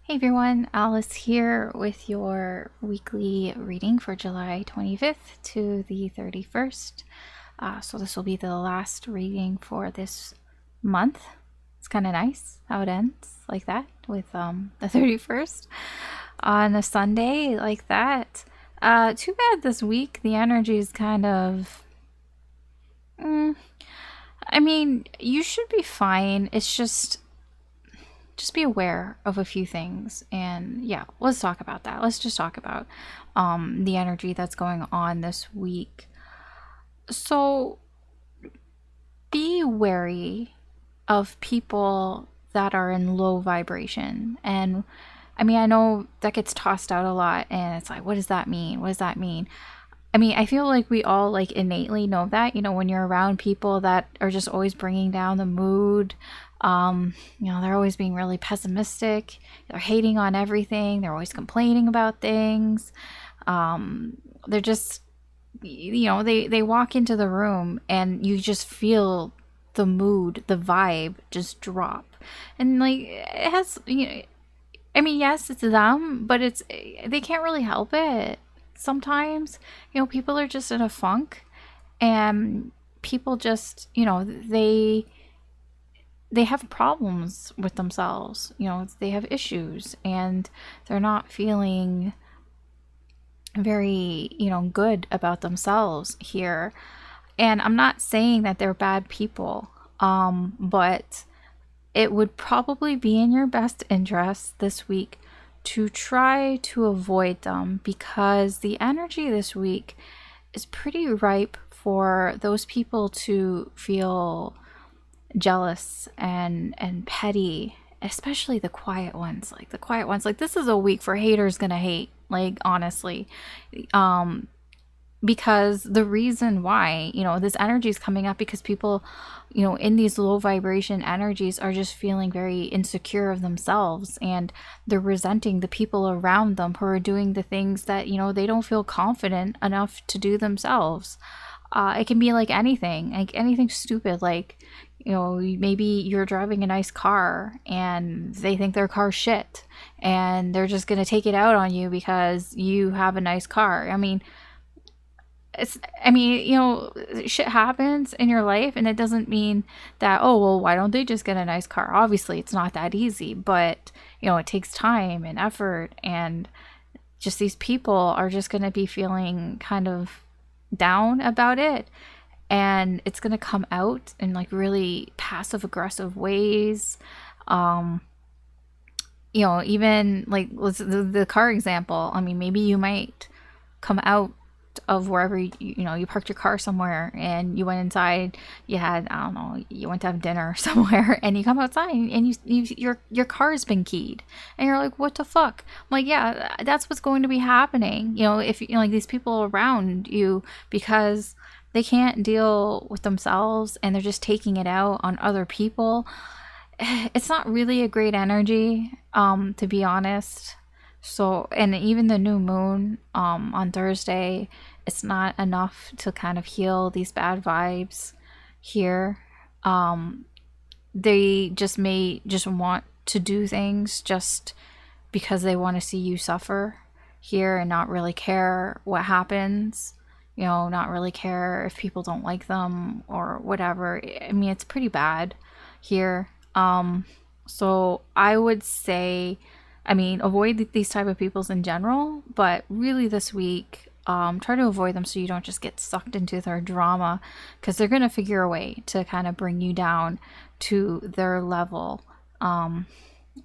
Hey everyone, Alice here with your weekly reading for July 25th to the 31st. So this will be the last reading for this month. It's kind of nice how it ends like that with the 31st on a Sunday like that. Too bad this week the energy is kind of... I mean, you should be fine. It's just be aware of a few things. And yeah, let's talk about that. Let's just talk about the energy that's going on this week. So be wary of people that are in low vibration. And I mean, I know that gets tossed out a lot, and it's like, what does that mean? What does that mean? I mean, I feel like we all like innately know that, when you're around people that are just always bringing down the mood, they're always being really pessimistic, they're hating on everything, they're always complaining about things. They're just, they walk into the room and you just feel the mood, the vibe just drop. And like, it has, I mean, yes, it's them, but they can't really help it. Sometimes, people are just in a funk, and people just, they have problems with themselves. They have issues, and they're not feeling very, good about themselves here. And I'm not saying that they're bad people, but it would probably be in your best interest this week to try to avoid them, because the energy this week is pretty ripe for those people to feel jealous and petty, especially the quiet ones. Like this is a week for haters gonna hate, like, honestly. Because the reason why, this energy is coming up because people, in these low vibration energies are just feeling very insecure of themselves, and they're resenting the people around them who are doing the things that, they don't feel confident enough to do themselves. It can be like anything stupid, like, maybe you're driving a nice car and they think their car's shit, and they're just going to take it out on you because you have a nice car. Shit happens in your life, and it doesn't mean that, oh, well, why don't they just get a nice car? Obviously, it's not that easy, but, it takes time and effort, and just these people are just going to be feeling kind of down about it, and it's going to come out in, like, really passive aggressive ways. Even, like, the car example, I mean, maybe you might come out of wherever you parked your car somewhere, and you went inside, you had, I don't know, you went to have dinner somewhere, and you come outside and your car has been keyed, and you're like, what the fuck? I'm like, yeah, that's what's going to be happening, if like these people around you, because they can't deal with themselves and they're just taking it out on other people. It's not really a great energy, to be honest. So, and even the new moon on Thursday, it's not enough to kind of heal these bad vibes here. They just may just want to do things just because they want to see you suffer here, and not really care what happens. Not really care if people don't like them or whatever. I mean, it's pretty bad here. So I would say, avoid these type of peoples in general, but really this week, try to avoid them so you don't just get sucked into their drama, because they're going to figure a way to kind of bring you down to their level.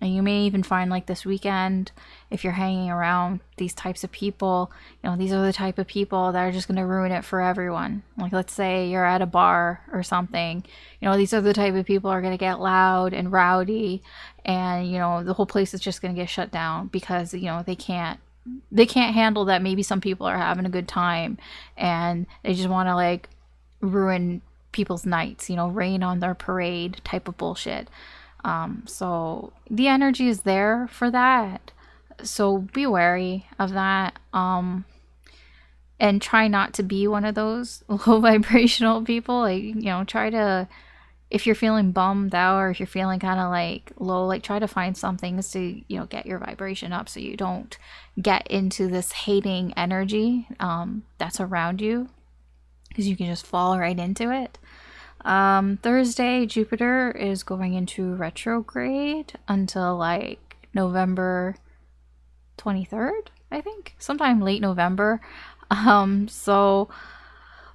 And you may even find, like, this weekend, if you're hanging around these types of people, these are the type of people that are just going to ruin it for everyone. Like, let's say you're at a bar or something, these are the type of people are going to get loud and rowdy, and, the whole place is just going to get shut down because, they can't handle that maybe some people are having a good time, and they just want to, like, ruin people's nights, rain on their parade type of bullshit. So the energy is there for that. So be wary of that. And try not to be one of those low vibrational people. Like, try to, if you're feeling bummed out, or if you're feeling kind of like low, like try to find some things to, you know, get your vibration up so you don't get into this hating energy that's around you, because you can just fall right into it. Thursday, Jupiter is going into retrograde until like November 23rd, I think, sometime late November. So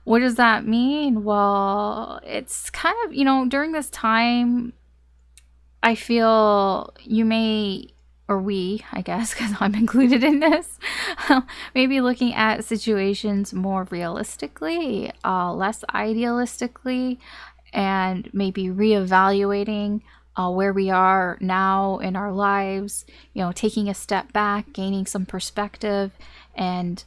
what does that mean? Well, it's kind of, you know, during this time, I feel you may, or we, I guess, because I'm included in this, maybe looking at situations more realistically, less idealistically, and maybe reevaluating where we are now in our lives, you know, taking a step back, gaining some perspective, and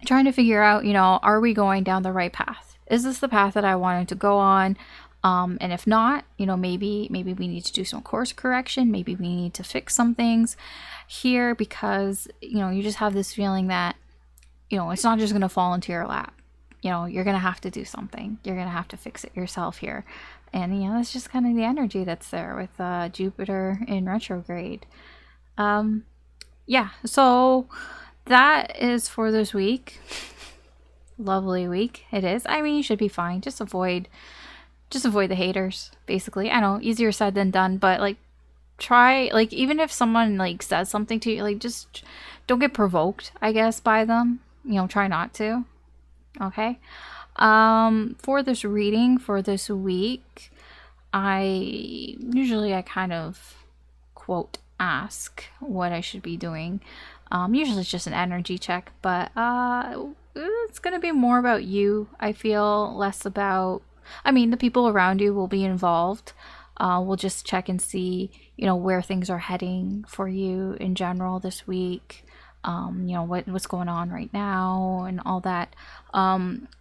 trying to figure out, you know, are we going down the right path? Is this the path that I wanted to go on? And if not, you know, maybe we need to do some course correction. Maybe we need to fix some things here, because, you know, you just have this feeling that, you know, it's not just going to fall into your lap. You know, you're going to have to do something. You're going to have to fix it yourself here. And, you know, that's just kind of the energy that's there with Jupiter in retrograde. Yeah, so that is for this week. Lovely week it is. I mean, you should be fine. Just avoid the haters, basically. I know, easier said than done, but like try, like, even if someone like says something to you, like just don't get provoked, I guess, by them. You know, try not to. Okay. For this reading for this week, I kind of quote ask what I should be doing. Usually it's just an energy check, but it's gonna be more about you, I feel, less about, I mean, the people around you will be involved. We'll just check and see, you know, where things are heading for you in general this week. You know, what's going on right now and all that.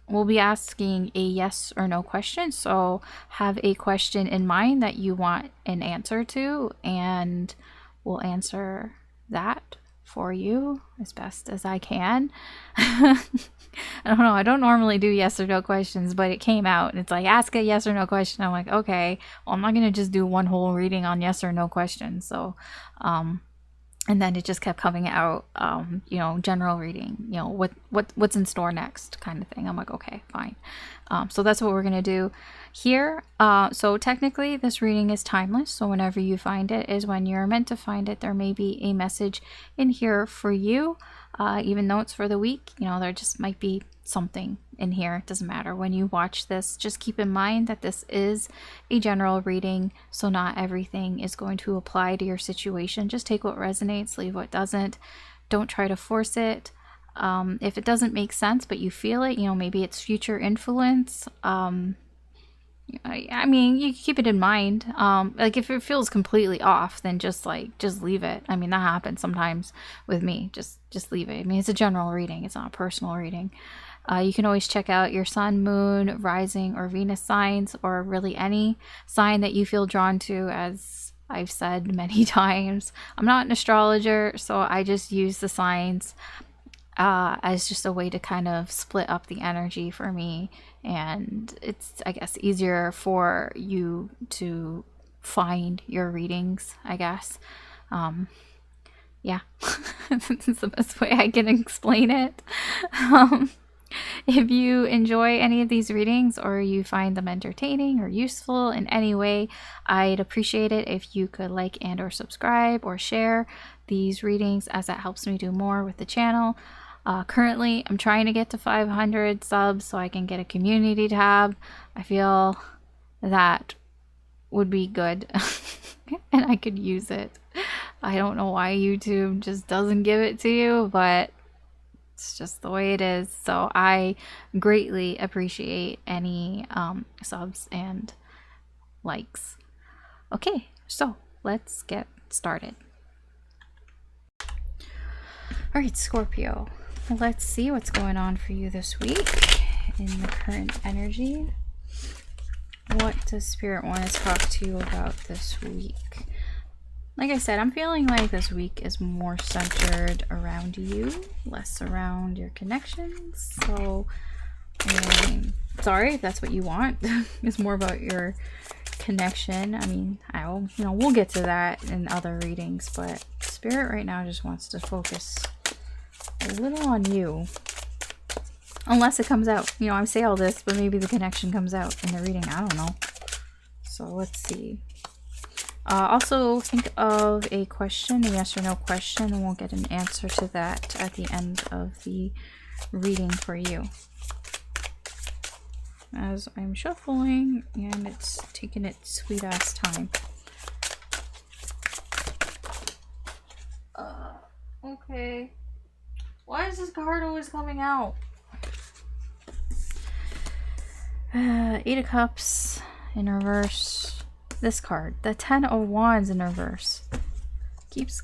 We'll be asking a yes or no question. So have a question in mind that you want an answer to, and we'll answer that for you as best as I can. I don't know. I don't normally do yes or no questions, but it came out and it's like, ask a yes or no question. I'm like, okay, well, I'm not going to just do one whole reading on yes or no questions. So, and then it just kept coming out, you know, general reading, you know, what's in store next kind of thing. I'm like, okay, fine. So that's what we're going to do here. So technically this reading is timeless. So whenever you find it is when you're meant to find it. There may be a message in here for you, even though it's for the week, you know, there just might be something in here. It doesn't matter. When you watch this, just keep in mind that this is a general reading, so not everything is going to apply to your situation. Just take what resonates, leave what doesn't. Don't try to force it. If it doesn't make sense but you feel it, you know, maybe it's future influence, I mean, you keep it in mind. Like if it feels completely off, then just leave it. I mean, that happens sometimes with me. Just leave it. I mean, it's a general reading. It's not a personal reading. You can always check out your sun, moon, rising, or Venus signs, or really any sign that you feel drawn to, as I've said many times. I'm not an astrologer, so I just use the signs as just a way to kind of split up the energy for me, and it's, I guess, easier for you to find your readings, I guess. Yeah, that's the best way I can explain it. If you enjoy any of these readings or you find them entertaining or useful in any way, I'd appreciate it if you could like and or subscribe or share these readings, as that helps me do more with the channel. Currently, I'm trying to get to 500 subs so I can get a community tab. I feel that would be good and I could use it. I don't know why YouTube just doesn't give it to you, but it's just the way it is. So I greatly appreciate any subs and likes. Okay, so let's get started. All right, Scorpio, let's see what's going on for you this week in the current energy. What does Spirit want to talk to you about this week? Like I said, I'm feeling like this week is more centered around you, less around your connections. So And sorry if that's what you want. It's more about your connection. I mean, we'll get to that in other readings, but Spirit right now just wants to focus a little on you. Unless it comes out. I say all this, but maybe the connection comes out in the reading. I don't know. So let's see. Also, think of a question, a yes or no question, and we'll get an answer to that at the end of the reading for you. As I'm shuffling, and it's taking its sweet ass time. Okay. Why is this card always coming out? Eight of Cups in reverse. This card, the 10 of Wands in reverse, keeps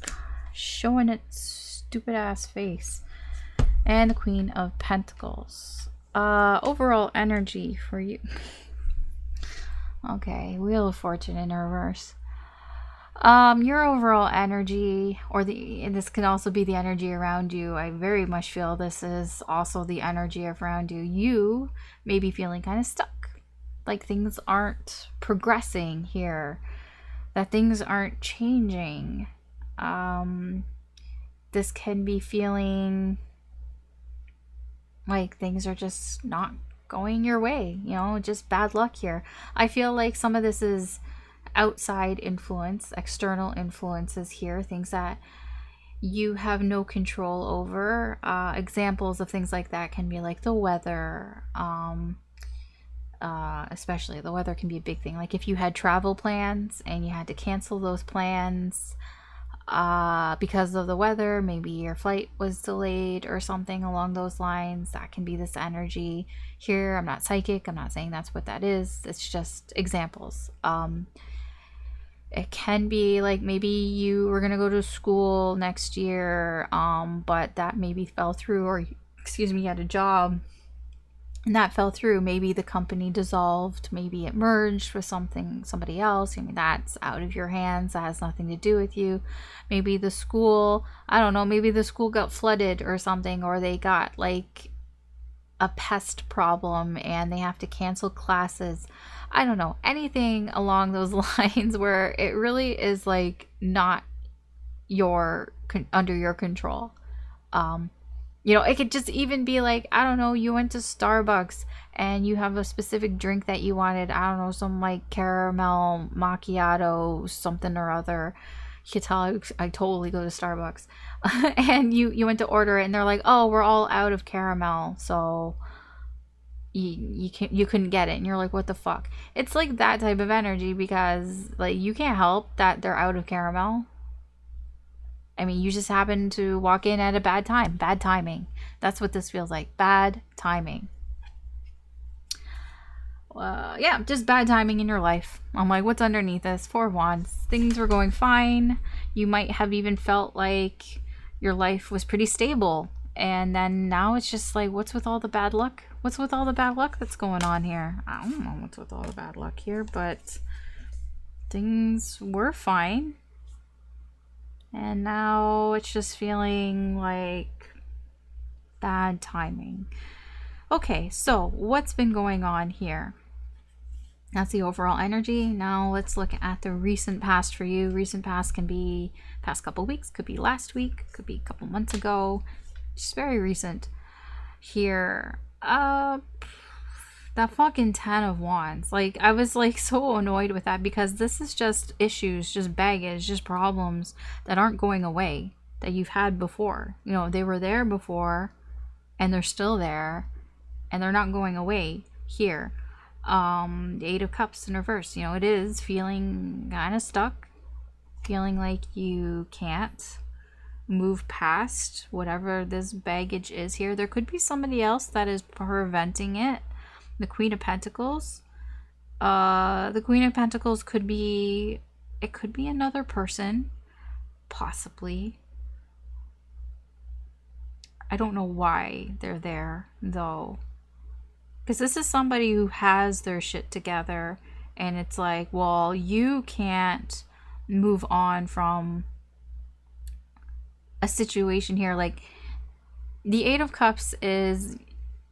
showing its stupid ass face. And the Queen of Pentacles. Overall energy for you. Okay, Wheel of Fortune in reverse. Your overall energy, and this can also be the energy around you. I very much feel this is also the energy around you. You may be feeling kind of stuck. Like things aren't progressing here. That things aren't changing. This can be feeling like things are just not going your way. Just bad luck here. I feel like some of this is outside influence, external influences here, things that you have no control over. Examples of things like that can be like the weather. Especially the weather can be a big thing. Like if you had travel plans and you had to cancel those plans because of the weather, maybe your flight was delayed or something along those lines. That can be this energy here. I'm not psychic. I'm not saying that's what that is. It's just examples. It can be like maybe you were going to go to school next year, but that maybe fell through, or you had a job and that fell through. Maybe the company dissolved, maybe it merged with somebody else. That's out of your hands. That has nothing to do with you. Maybe the school, I don't know, maybe the school got flooded or something, or they got like a pest problem and they have to cancel classes. I don't know, anything along those lines where it really is like not under your control. It could just even be like, I don't know, you went to Starbucks and you have a specific drink that you wanted. I don't know, some like caramel macchiato, something or other. You could tell I totally go to Starbucks. And you went to order it and they're like, oh, we're all out of caramel. So you couldn't get it. And you're like, what the fuck? It's like that type of energy, because like you can't help that they're out of caramel. You just happen to walk in at a bad time. Bad timing. That's what this feels like. Bad timing. Yeah, just bad timing in your life. I'm like, what's underneath this? 4 of Wands. Things were going fine. You might have even felt like your life was pretty stable. And then now it's just like, what's with all the bad luck? What's with all the bad luck that's going on here? I don't know what's with all the bad luck here, but things were fine. And now it's just feeling like bad timing. Okay, so what's been going on here? That's the overall energy. Now let's look at the recent past for you. Recent past can be past couple weeks, could be last week, could be a couple months ago. Just very recent here. That fucking 10 of Wands. Like, I was like so annoyed with that, because this is just issues, just baggage, just problems that aren't going away, that you've had before. They were there before and they're still there and they're not going away here. The 8 of Cups in reverse. It is feeling kind of stuck, feeling like you can't move past whatever this baggage is here. There could be somebody else that is preventing it. The Queen of Pentacles. The Queen of Pentacles could be another person, possibly. I don't know why they're there though, because this is somebody who has their shit together, and it's like, well, you can't move on from a situation here. Like, the 8 of Cups is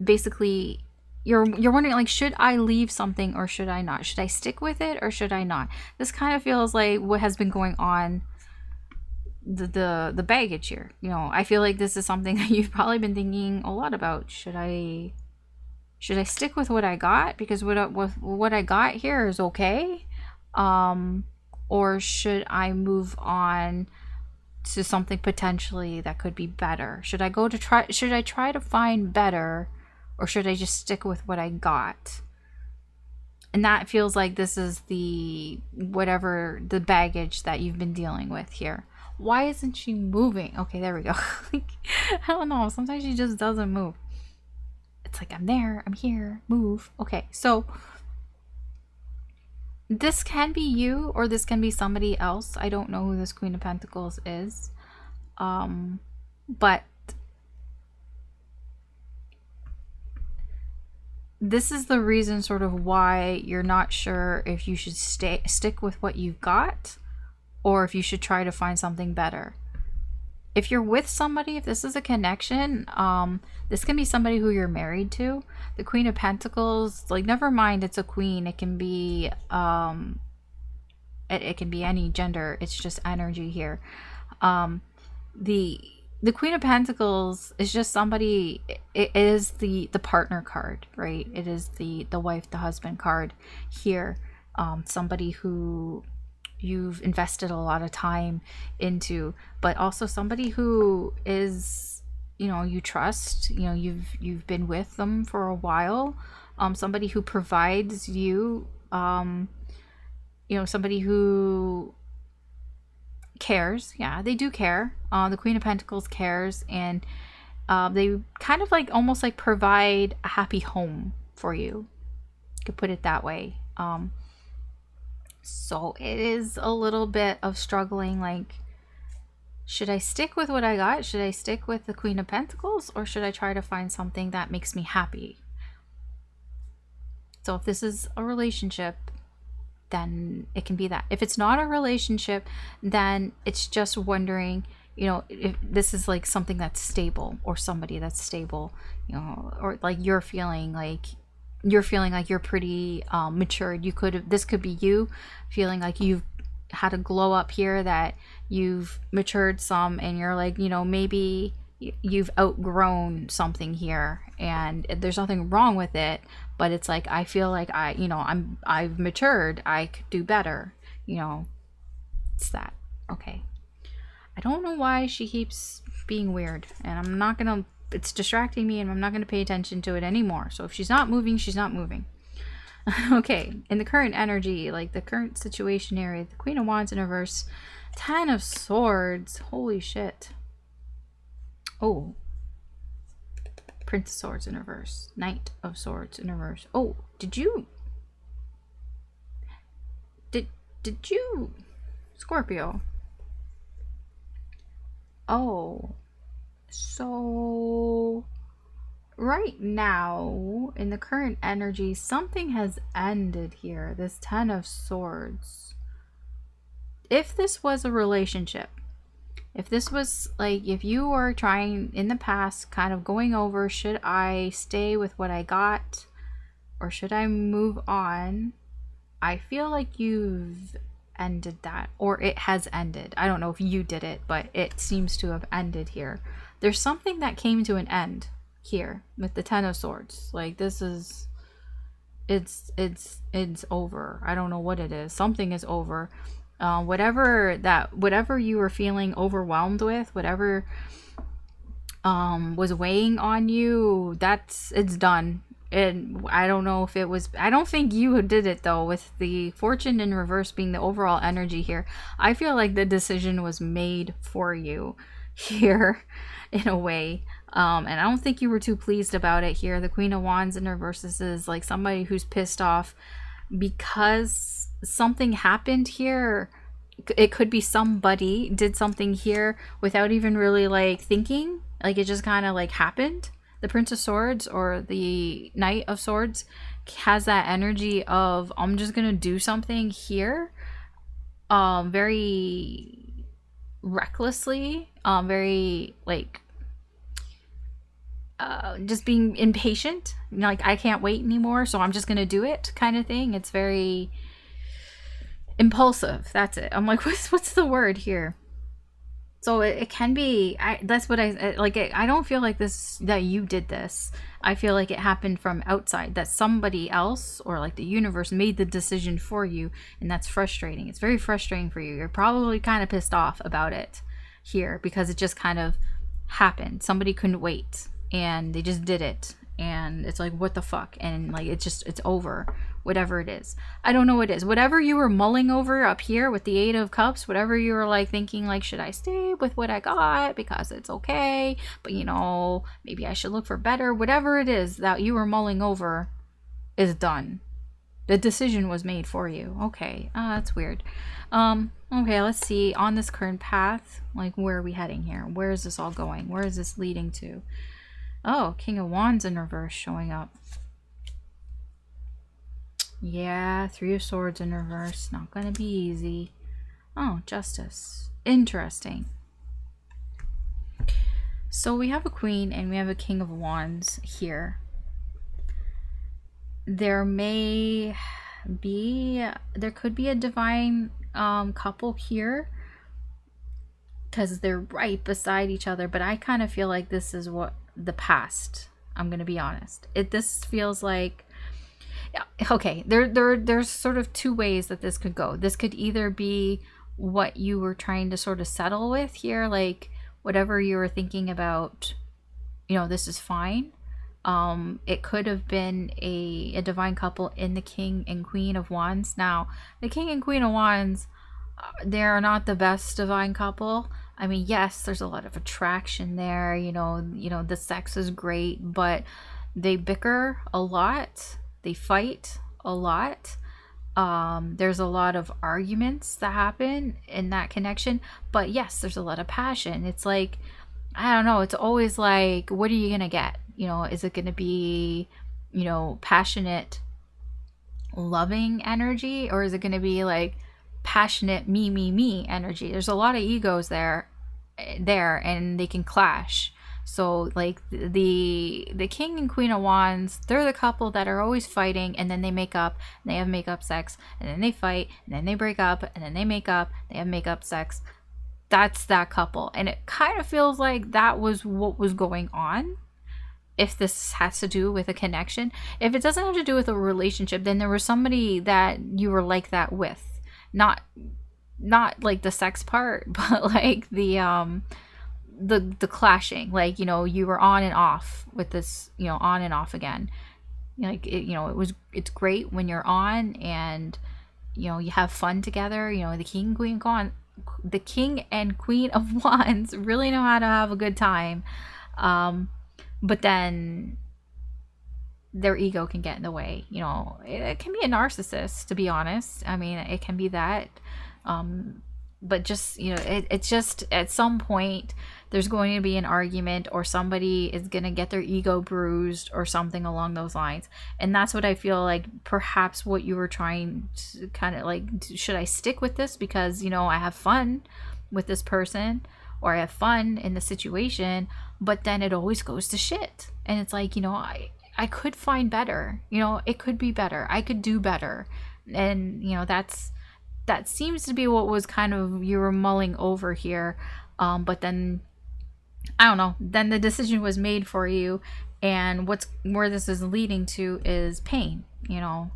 basically you're wondering, like, should I leave something or should I not? Should I stick with it or should I not? This kind of feels like what has been going on, the baggage here. You know, I feel like this is something that you've probably been thinking a lot about. Should I stick with what I got because what I got here is okay, or should I move on to something potentially that could be better? Should I try to find better, or should I just stick with what I got? And that feels like this is the baggage that you've been dealing with here. Why isn't she moving? Okay, there we go. I don't know. Sometimes she just doesn't move. It's like, I'm there, I'm here, move. Okay, so this can be you or this can be somebody else. I don't know who this Queen of Pentacles is. But this is the reason sort of why you're not sure if you should stick with what you've got or if you should try to find something better. If you're with somebody, if this is a connection, this can be somebody who you're married to. The Queen of Pentacles, like, never mind it's a queen. It can be it can be any gender. It's just energy here. The Queen of Pentacles is just somebody, it is the partner card, right? It is the wife, the husband card here. Somebody who you've invested a lot of time into, but also somebody who is, you know, you trust, you know, you've been with them for a while. Somebody who provides you, you know, somebody who cares. Yeah, they do care. The Queen of Pentacles cares, and they kind of like almost like provide a happy home for you. You could put it that way. So it is a little bit of struggling, like, should I stick with what I got? Should I stick with the Queen of Pentacles, or should I try to find something that makes me happy? So if this is a relationship, then it can be that. If it's not a relationship, then it's just wondering, you know, if this is like something that's stable or somebody that's stable, you know, or like you're feeling like you're pretty matured. This could be you feeling like you've had a glow up here, that you've matured some, and you're like, you know, maybe you've outgrown something here, and there's nothing wrong with it, but it's like, I feel like I've matured, I could do better, you know. It's that. Okay, I don't know why she keeps being weird, and it's distracting me, and I'm not gonna pay attention to it anymore. So if she's not moving, she's not moving. Okay, in the current energy, like the current situation area, the Queen of Wands in reverse, 10 of Swords, holy shit. Oh, Prince of Swords in reverse, Knight of Swords in reverse. Oh, did you Scorpio? Oh, so right now in the current energy, something has ended here. This 10 of Swords. If this was a relationship, if this was like, if you were trying in the past, kind of going over, should I stay with what I got or should I move on? I feel like you've ended that, or it has ended. I don't know if you did it, but it seems to have ended here. There's something that came to an end here with the 10 of Swords. Like, this is, it's over. I don't know what it is. Something is over. Whatever you were feeling overwhelmed with, whatever was weighing on you, it's done. And I don't know if it was, I don't think you did it though, with the Fortune in reverse being the overall energy here. I feel like the decision was made for you here in a way. And I don't think you were too pleased about it here. The Queen of Wands in reverse, this is like somebody who's pissed off because something happened here. It could be somebody did something here without even really like thinking, like it just kind of like happened. The Prince of Swords or the Knight of Swords has that energy of, I'm just gonna do something here very recklessly, very like, just being impatient, like I can't wait anymore, so I'm just gonna do it kind of thing. It's very impulsive. That's it. I'm like, what's the word here? So it can be. That's what I like. I don't feel like this that you did this. I feel like it happened from outside. That somebody else or like the universe made the decision for you, and that's frustrating. It's very frustrating for you. You're probably kind of pissed off about it here because it just kind of happened. Somebody couldn't wait, and they just did it, and it's like, what the fuck? And like it's over. Whatever it is, I don't know what it is. Whatever you were mulling over up here with the Eight of Cups, whatever you were like thinking, like, should I stay with what I got because it's okay, but you know, maybe I should look for better. Whatever it is that you were mulling over is done. The decision was made for you. Okay, that's weird. Okay, let's see. On this current path, like, where are we heading here? Where is this all going? Where is this leading to? Oh, King of Wands in reverse showing up. Yeah, Three of Swords in reverse. Not gonna be easy. Oh, Justice. Interesting. So we have a Queen and we have a King of Wands here. There could be a divine couple here because they're right beside each other, but I kind of feel like this is what the past. I'm gonna be honest. This feels like, okay, there's sort of two ways that this could go. This could either be what you were trying to sort of settle with here, like whatever you were thinking about, you know, this is fine. It could have been a divine couple in the King and Queen of Wands. Now, the King and Queen of Wands, they're not the best divine couple. I mean, yes, there's a lot of attraction there, you know, the sex is great, but they bicker a lot. They fight a lot. There's a lot of arguments that happen in that connection. But yes, there's a lot of passion. It's like, I don't know. It's always like, what are you going to get? You know, is it going to be, you know, passionate, loving energy? Or is it going to be like passionate me energy? There's a lot of egos there, and they can clash. So like the King and Queen of Wands, they're the couple that are always fighting, and then they make up, and they have make-up sex, and then they fight, and then they break up, and then they make up, they have make-up sex. That's that couple. And it kind of feels like that was what was going on. If this has to do with a connection. If it doesn't have to do with a relationship, then there was somebody that you were like that with. Not like the sex part, but like the clashing, like, you know, you were on and off with this, you know, on and off again. Like, it's great when you're on and, you know, you have fun together. You know, the King and Queen of Wands really know how to have a good time. But then their ego can get in the way. You know, it can be a narcissist, to be honest. I mean, it can be that. But just, you know, it's just at some point there's going to be an argument, or somebody is going to get their ego bruised or something along those lines. And that's what I feel like perhaps what you were trying to kind of like, should I stick with this because, you know, I have fun with this person, or I have fun in the situation, but then it always goes to shit. And it's like, you know, I could find better, you know, it could be better. I could do better. And, you know, that seems to be what was kind of you were mulling over here. But then, I don't know, then the decision was made for you, and where this is leading to is pain, you know,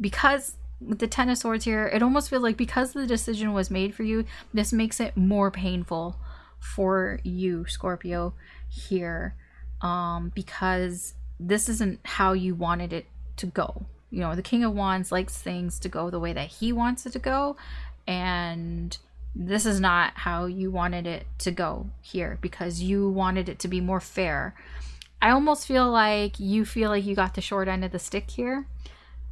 because with the Ten of Swords here, it almost feels like because the decision was made for you, this makes it more painful for you, Scorpio, here, because this isn't how you wanted it to go. You know, the King of Wands likes things to go the way that he wants it to go, and this is not how you wanted it to go here, because you wanted it to be more fair. I almost feel like you got the short end of the stick here,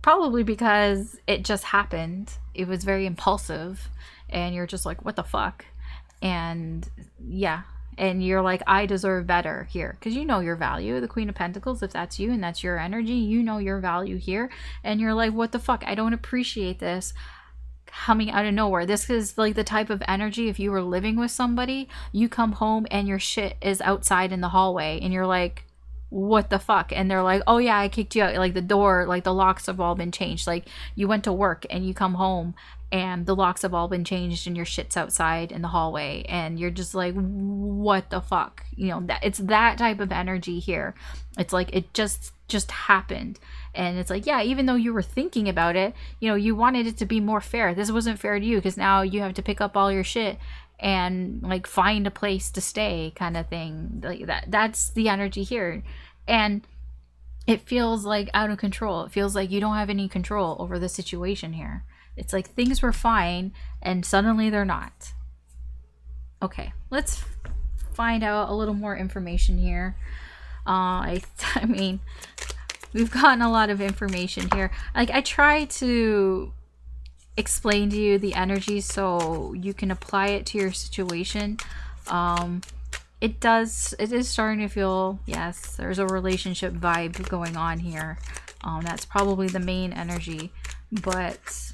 probably because it just happened. It was very impulsive, and you're just like, what the fuck? And yeah, and you're like, I deserve better here, because you know your value. The Queen of Pentacles, if that's you and that's your energy, you know your value here, and you're like, what the fuck? I don't appreciate this coming out of nowhere. This is like the type of energy, if you were living with somebody, you come home and your shit is outside in the hallway, and you're like, what the fuck? And they're like, oh yeah, I kicked you out. Like the door, like the locks have all been changed. Like you went to work and you come home and the locks have all been changed and your shit's outside in the hallway and you're just like, what the fuck? You know, that it's that type of energy here. It's like it just happened. And it's like, yeah, even though you were thinking about it, you know, you wanted it to be more fair. This wasn't fair to you because now you have to pick up all your shit and like find a place to stay, kind of thing. Like that's the energy here. And it feels like out of control. It feels like you don't have any control over the situation here. It's like things were fine and suddenly they're not. Okay, let's find out a little more information here. I mean, we've gotten a lot of information here. Like I try to explain to you the energy so you can apply it to your situation. It is starting to feel, yes, there's a relationship vibe going on here. That's probably the main energy, but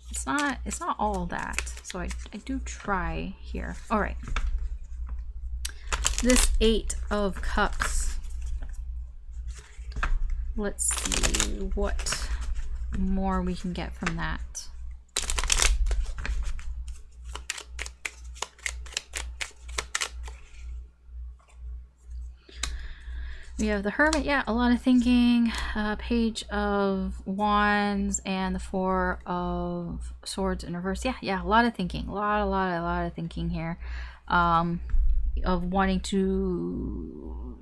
it's not all that. So I do try here. All right. This 8 of Cups. Let's see what more we can get from that. We have the Hermit, yeah, a lot of thinking. Page of Wands and the 4 of Swords in reverse. Yeah, a lot of thinking. A lot of thinking here. Of wanting to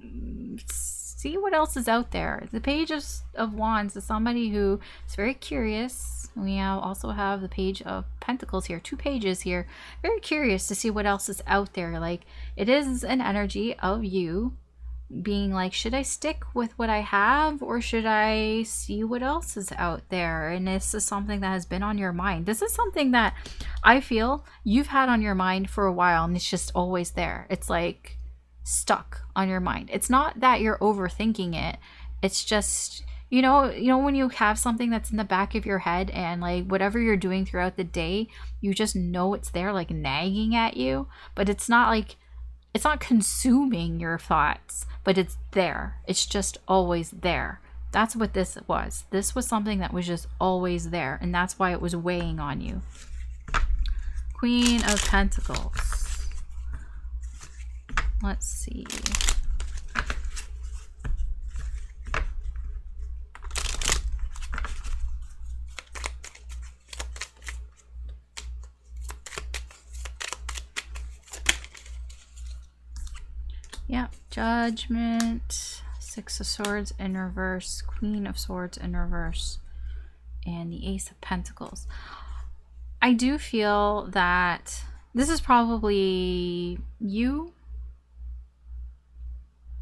see what else is out there. The Page of Wands is somebody who is very curious. We also have the Page of Pentacles here, 2 pages here. Very curious to see what else is out there. Like, it is an energy of you being like, should I stick with what I have or should I see what else is out there? And this is something that has been on your mind. This is something that I feel you've had on your mind for a while and it's just always there. It's like stuck on your mind. It's not that you're overthinking it. It's just, you know when you have something that's in the back of your head and like whatever you're doing throughout the day, you just know it's there, like nagging at you, but it's not like, it's not consuming your thoughts, but it's there. It's just always there. That's what this was. This was something that was just always there, and that's why it was weighing on you. Queen of Pentacles. Let's see. Yeah, Judgment, 6 of Swords in reverse, Queen of Swords in reverse, and the Ace of Pentacles. I do feel that this is probably you.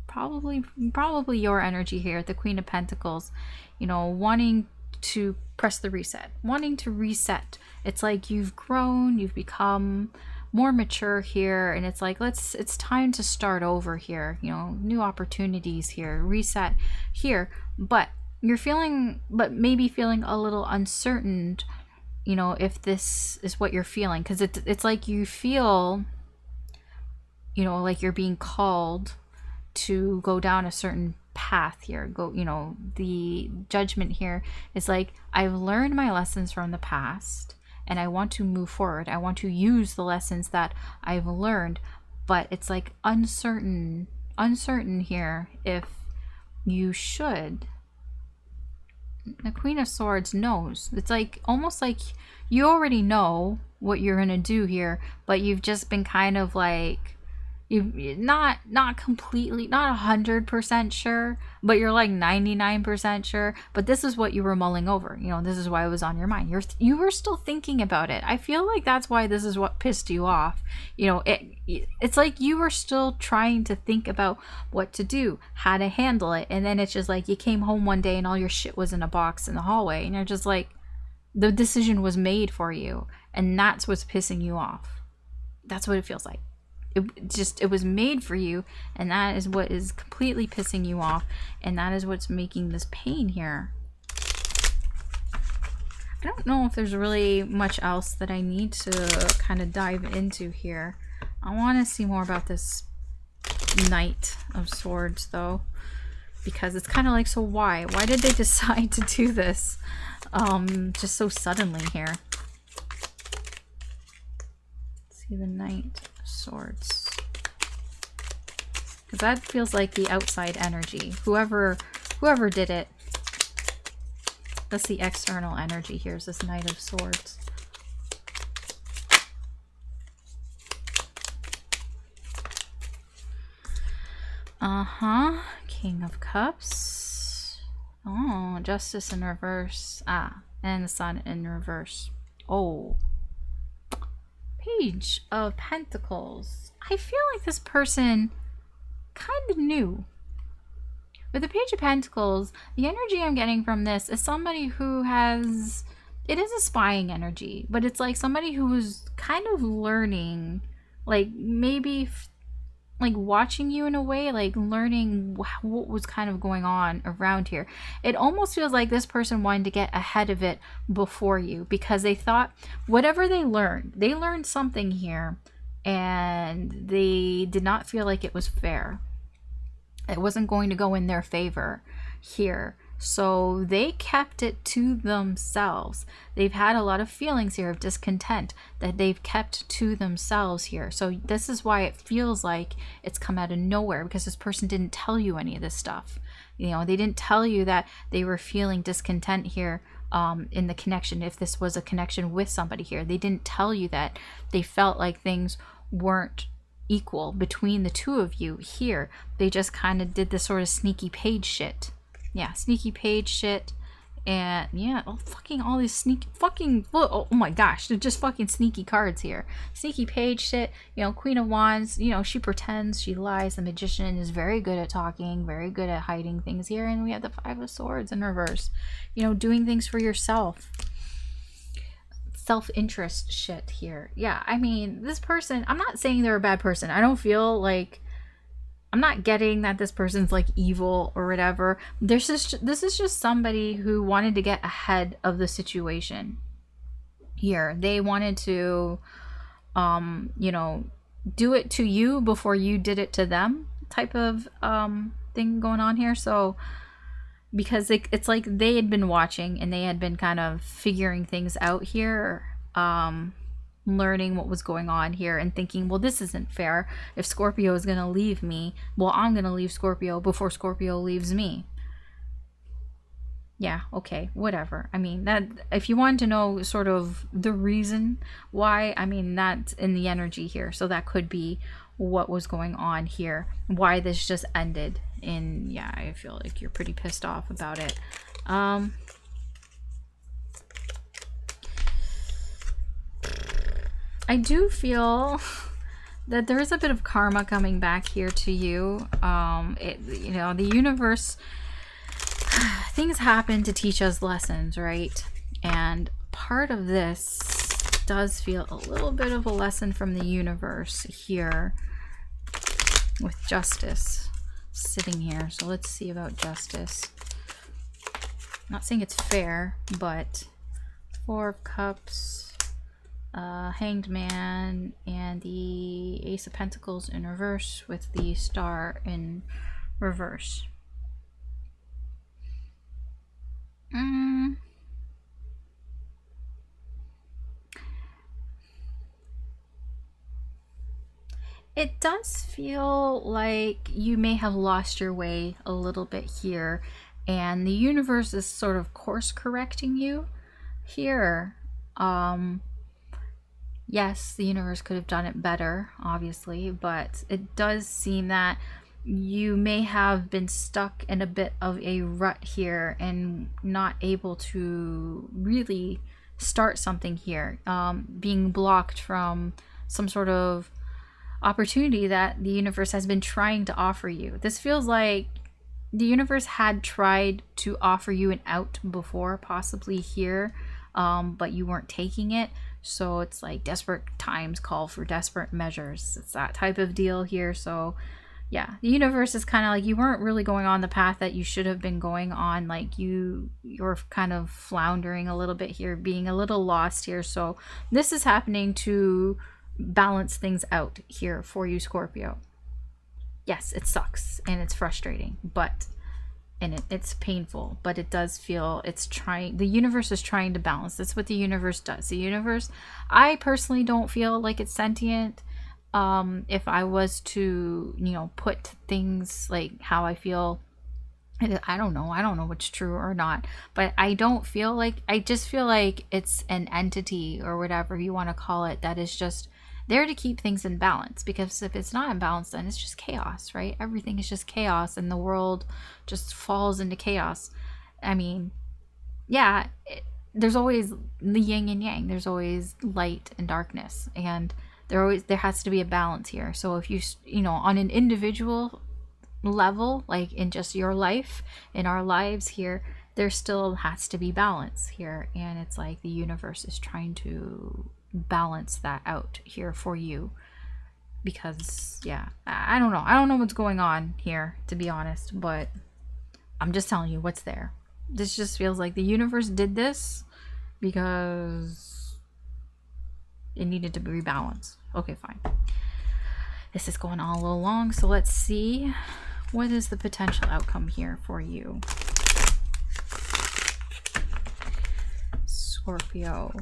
Probably your energy here, the Queen of Pentacles, you know, wanting to press the reset, wanting to reset. It's like you've grown, you've become more mature here, and it's like it's time to start over here, you know, new opportunities here, reset here. But maybe feeling a little uncertain, you know, if this is what you're feeling, because it's like you feel, you know, like you're being called to go down a certain path here. You know, the Judgment here is like, I've learned my lessons from the past and I want to move forward. I want to use the lessons that I've learned, but it's like uncertain here if you should. The Queen of Swords knows. It's like almost like you already know what you're gonna do here, but you've just been kind of like, you're not completely, not 100% sure, but you're like 99% sure. But this is what you were mulling over. You know, this is why it was on your mind. You were still thinking about it. I feel like that's why this is what pissed you off. You know, it's like you were still trying to think about what to do, how to handle it. And then it's just like you came home one day and all your shit was in a box in the hallway. And you're just like, the decision was made for you. And that's what's pissing you off. That's what it feels like. It was made for you, and that is what is completely pissing you off, and that is what's making this pain here. I don't know if there's really much else that I need to kind of dive into here. I want to see more about this Knight of Swords though. because it's kind of like, so why did they decide to do this just so suddenly here? Let's see the Knight of Swords, because that feels like the outside energy. Whoever did it, that's the external energy. Here's this Knight of Swords. King of Cups. Oh, Justice in reverse. And the Sun in reverse. Oh. Page of Pentacles. I feel like this person kind of knew. With the Page of Pentacles, the energy I'm getting from this is somebody who has... It is a spying energy, but it's like somebody who was kind of learning, like maybe... like watching you in a way, like learning what was kind of going on around here. It almost feels like this person wanted to get ahead of it before you, because they thought whatever they learned something here, and they did not feel like it was fair. It wasn't going to go in their favor here. So they kept it to themselves. They've had a lot of feelings here of discontent that they've kept to themselves here. So this is why it feels like it's come out of nowhere, because this person didn't tell you any of this stuff. You know, they didn't tell you that they were feeling discontent here in the connection. If this was a connection with somebody here, they didn't tell you that they felt like things weren't equal between the two of you here. They just kind of did this sort of sneaky page shit. Yeah, sneaky page shit. And yeah, all these sneaky fucking, oh my gosh, they're just fucking sneaky cards here. Sneaky page shit. You know, Queen of Wands, you know, she pretends, she lies. The Magician is very good at talking, very good at hiding things here. And we have the Five of Swords in reverse. You know, doing things for yourself. Self-interest shit here. Yeah, I mean, this person, I'm not saying they're a bad person. I don't feel like, I'm not getting that this person's like evil or whatever. This is just somebody who wanted to get ahead of the situation here. They wanted to, you know, do it to you before you did it to them type of thing going on here. So because it's like they had been watching and they had been kind of figuring things out here, learning what was going on here and thinking, well, this isn't fair. If Scorpio is going to leave me, well, I'm going to leave Scorpio before Scorpio leaves me. Yeah, okay, whatever. I mean, that, if you want to know sort of the reason why, I mean, that's in the energy here. So that could be what was going on here, why this just ended. And yeah, I feel like you're pretty pissed off about it. I do feel that there is a bit of karma coming back here to you. You know, the universe, things happen to teach us lessons, right? And part of this does feel a little bit of a lesson from the universe here with Justice sitting here. So let's see about Justice. I'm not saying it's fair, but Four of Cups, Hanged Man, and the Ace of Pentacles in reverse with the Star in reverse. It does feel like you may have lost your way a little bit here, and the universe is sort of course correcting you here. Yes, the universe could have done it better, obviously, but it does seem that you may have been stuck in a bit of a rut here and not able to really start something here, being blocked from some sort of opportunity that the universe has been trying to offer you. This feels like the universe had tried to offer you an out before, possibly here, but you weren't taking it. So it's like desperate times call for desperate measures. It's that type of deal here. So yeah, the universe is kind of like you weren't really going on the path that you should have been going on. Like you're kind of floundering a little bit here, being a little lost here. So this is happening to balance things out here for you, Scorpio. Yes, it sucks and it's frustrating, but and it's painful, but it does feel it's trying. The universe is trying to balance. That's what the universe does. The universe, I personally don't feel like it's sentient. If I was to, put things like how I feel, I don't know. I don't know what's true or not, but I don't feel like, I just feel like it's an entity or whatever you want to call it that is just there to keep things in balance. Because if it's not in balance, then it's just chaos, right? Everything is just chaos and the world just falls into chaos. I mean, yeah, there's always the yin and yang. There's always light and there has to be a balance here. So if on an individual level, like in just your life, in our lives here, there still has to be balance here. And it's like the universe is trying to balance that out here for you. Because, yeah, I don't know. I don't know what's going on here, to be honest. But I'm just telling you what's there. This just feels like the universe did this because it needed to be rebalanced. Okay, fine. This is going on a little long, so let's see. What is the potential outcome here for you? Scorpio.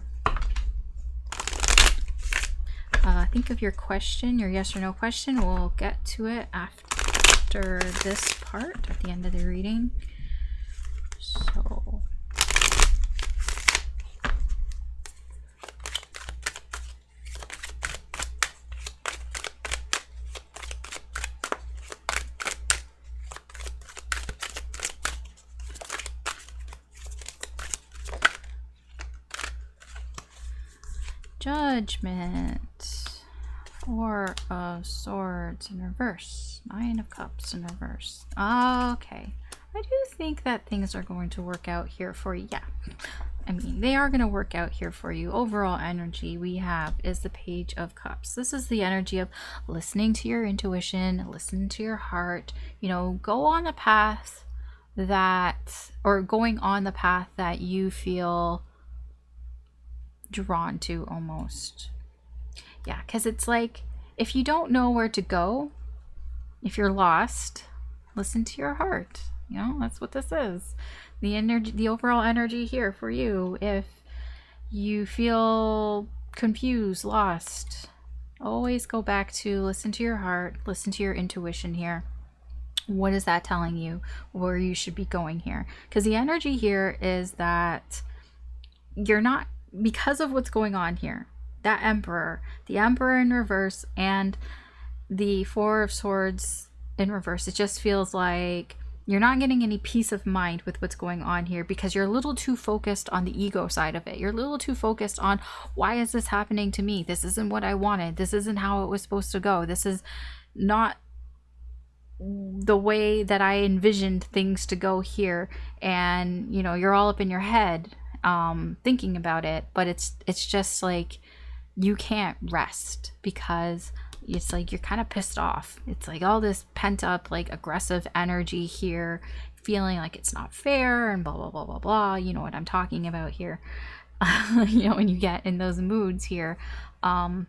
Think of your question, your yes or no question. We'll get to it after this part, at the end of the reading. So... Judgment. 4 of Swords in reverse. 9 of Cups in reverse. Okay. I do think that things are going to work out here for you. Yeah. I mean, they are going to work out here for you. Overall energy we have is the Page of Cups. This is the energy of listening to your intuition, listen to your heart, go on the path going on the path that you feel drawn to almost. Yeah, because it's like, if you don't know where to go, if you're lost, listen to your heart. That's what this is. The energy, the overall energy here for you. If you feel confused, lost, always go back to listen to your heart, listen to your intuition here. What is that telling you where you should be going here? Because the energy here is that you're not, because of what's going on here, that Emperor, the Emperor in reverse, and the 4 of Swords in reverse, it just feels like you're not getting any peace of mind with what's going on here because you're a little too focused on the ego side of it. You're a little too focused on, why is this happening to me? This isn't what I wanted. This isn't how it was supposed to go. This is not the way that I envisioned things to go here. And, you're all up in your head thinking about it, but it's just like you can't rest because it's like you're kind of pissed off. It's like all this pent up, like, aggressive energy here, feeling like it's not fair and blah blah blah blah blah. You know what I'm talking about here. When you get in those moods here, I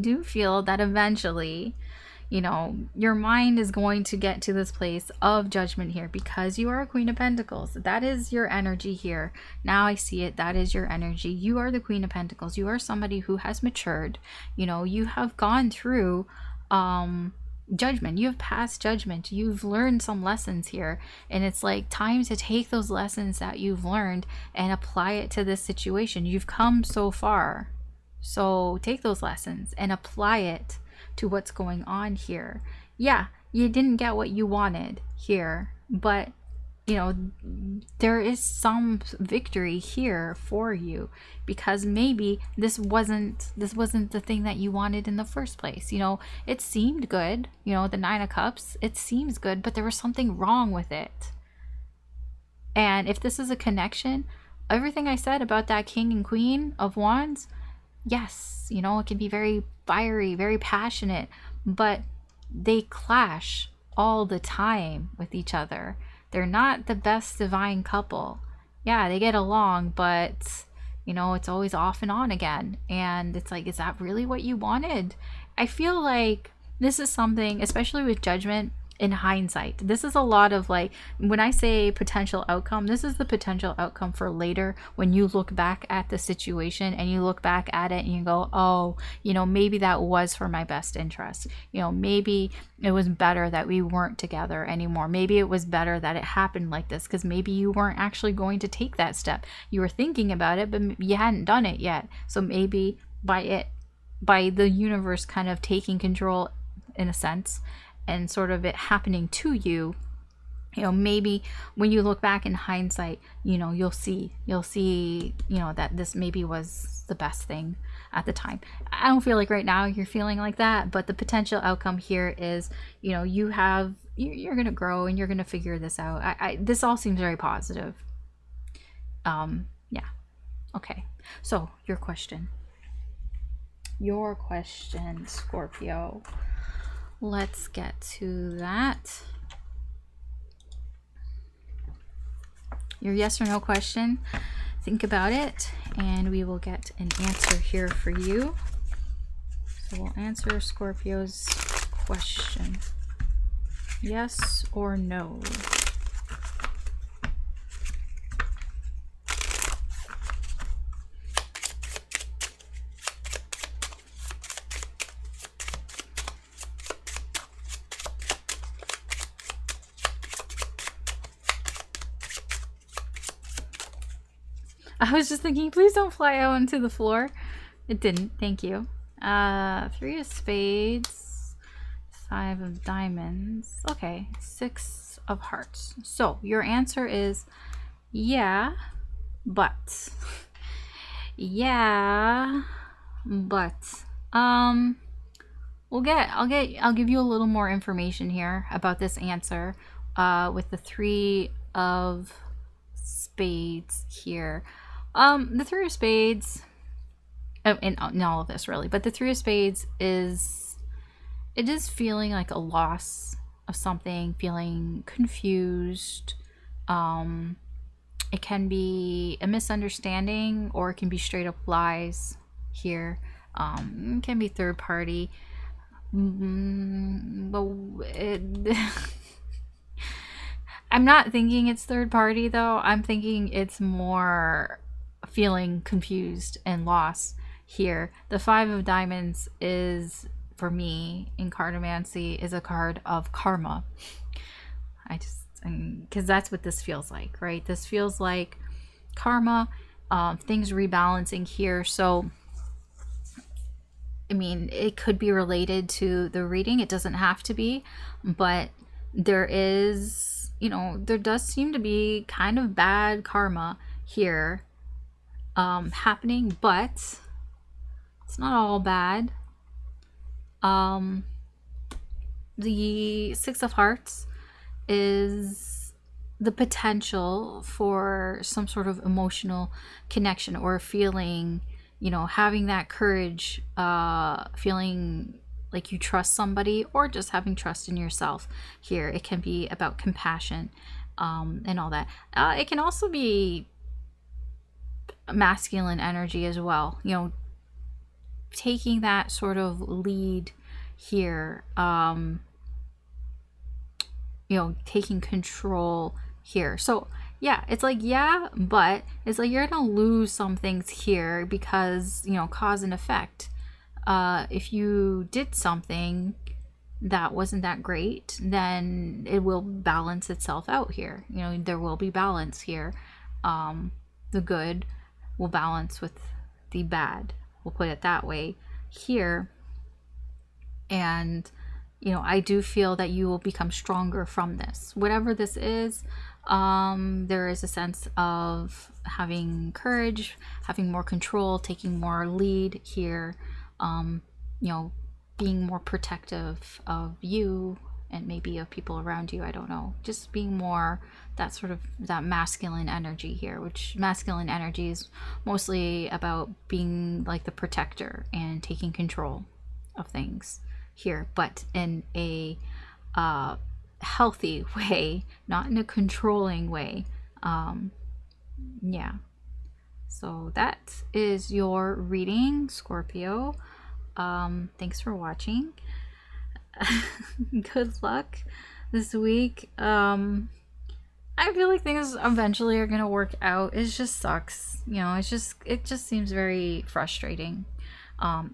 do feel that eventually, your mind is going to get to this place of judgment here because you are a Queen of Pentacles. That is your energy here. Now I see it. That is your energy. You are the Queen of Pentacles. You are somebody who has matured. You have gone through judgment. You have passed judgment. You've learned some lessons here. And it's like time to take those lessons that you've learned and apply it to this situation. You've come so far. So take those lessons and apply it to what's going on here. Yeah, you didn't get what you wanted here, but there is some victory here for you because maybe this wasn't the thing that you wanted in the first place. It seemed good, the 9 of Cups, it seems good, but there was something wrong with it. And if this is a connection, everything I said about that King and Queen of Wands, yes, it can be very fiery, very passionate, but they clash all the time with each other. They're not the best divine couple. Yeah, they get along, but it's always off and on again. And it's like, is that really what you wanted? I feel like this is something, especially with judgment, in hindsight. This is a lot of like, when I say potential outcome, this is the potential outcome for later when you look back at the situation and you look back at it and you go, oh, you know, maybe that was for my best interest. You know, maybe it was better that we weren't together anymore. Maybe it was better that it happened like this, because maybe you weren't actually going to take that step. You were thinking about it, but you hadn't done it yet. So maybe by the universe kind of taking control in a sense, and sort of it happening to you, you know, maybe when you look back in hindsight, you know, you'll see, you know, that this maybe was the best thing at the time. I don't feel like right now you're feeling like that, but the potential outcome here is, you know, you're going to grow and you're going to figure this out. This all seems very positive. Yeah. Okay. So your question, Scorpio. Let's get to that. Your yes or no question. Think about it, and we will get an answer here for you. So we'll answer Scorpio's question. Yes or no? I was just thinking, please don't fly out onto the floor. It didn't. Thank you. 3 of spades, 5 of diamonds. Okay, 6 of hearts. So your answer is yeah, but yeah, but I'll give you a little more information here about this answer with the 3 of spades here. The 3 of spades, in all of this really, but the 3 of spades is feeling like a loss of something, feeling confused. It can be a misunderstanding, or it can be straight up lies here. It can be third party, but I'm not thinking it's third party though. I'm thinking it's more feeling confused and lost here. The 5 of diamonds is, for me, in cartomancy, is a card of karma. Because that's what this feels like, right? This feels like karma, things rebalancing here. So, I mean, it could be related to the reading. It doesn't have to be, but there is, you know, there does seem to be kind of bad karma here happening, but it's not all bad. The 6 of hearts is the potential for some sort of emotional connection or feeling, you know, having that courage, feeling like you trust somebody, or just having trust in yourself here. It can be about compassion and all that. It can also be masculine energy as well, you know, taking that sort of lead here, you know, taking control here. So yeah, it's like, yeah, but it's like you're gonna lose some things here because, you know, cause and effect. If you did something that wasn't that great, then it will balance itself out here. You know, there will be balance here. The good will balance with the bad. We'll put it that way here. And, you know, I do feel that you will become stronger from this. Whatever this is, there is a sense of having courage, having more control, taking more lead here, you know, being more protective of you and maybe of people around you. I don't know, just being more that sort of that masculine energy here, which masculine energy is mostly about being like the protector and taking control of things here, but in a healthy way, not in a controlling way. Yeah, so that is your reading, Scorpio. Thanks for watching. Good luck. this week. I feel like things eventually are gonna work out. It just sucks, you know. It just seems very frustrating.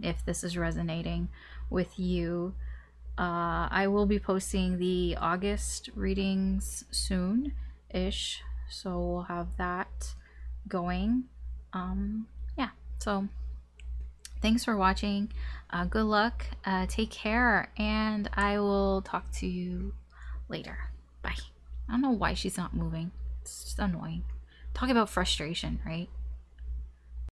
If this is resonating with you, I will be posting the August readings soon-ish, so we'll have that going. Yeah. So thanks for watching. Good luck. Take care, and I will talk to you later. Bye. I don't know why she's not moving. It's just annoying. Talk about frustration, right?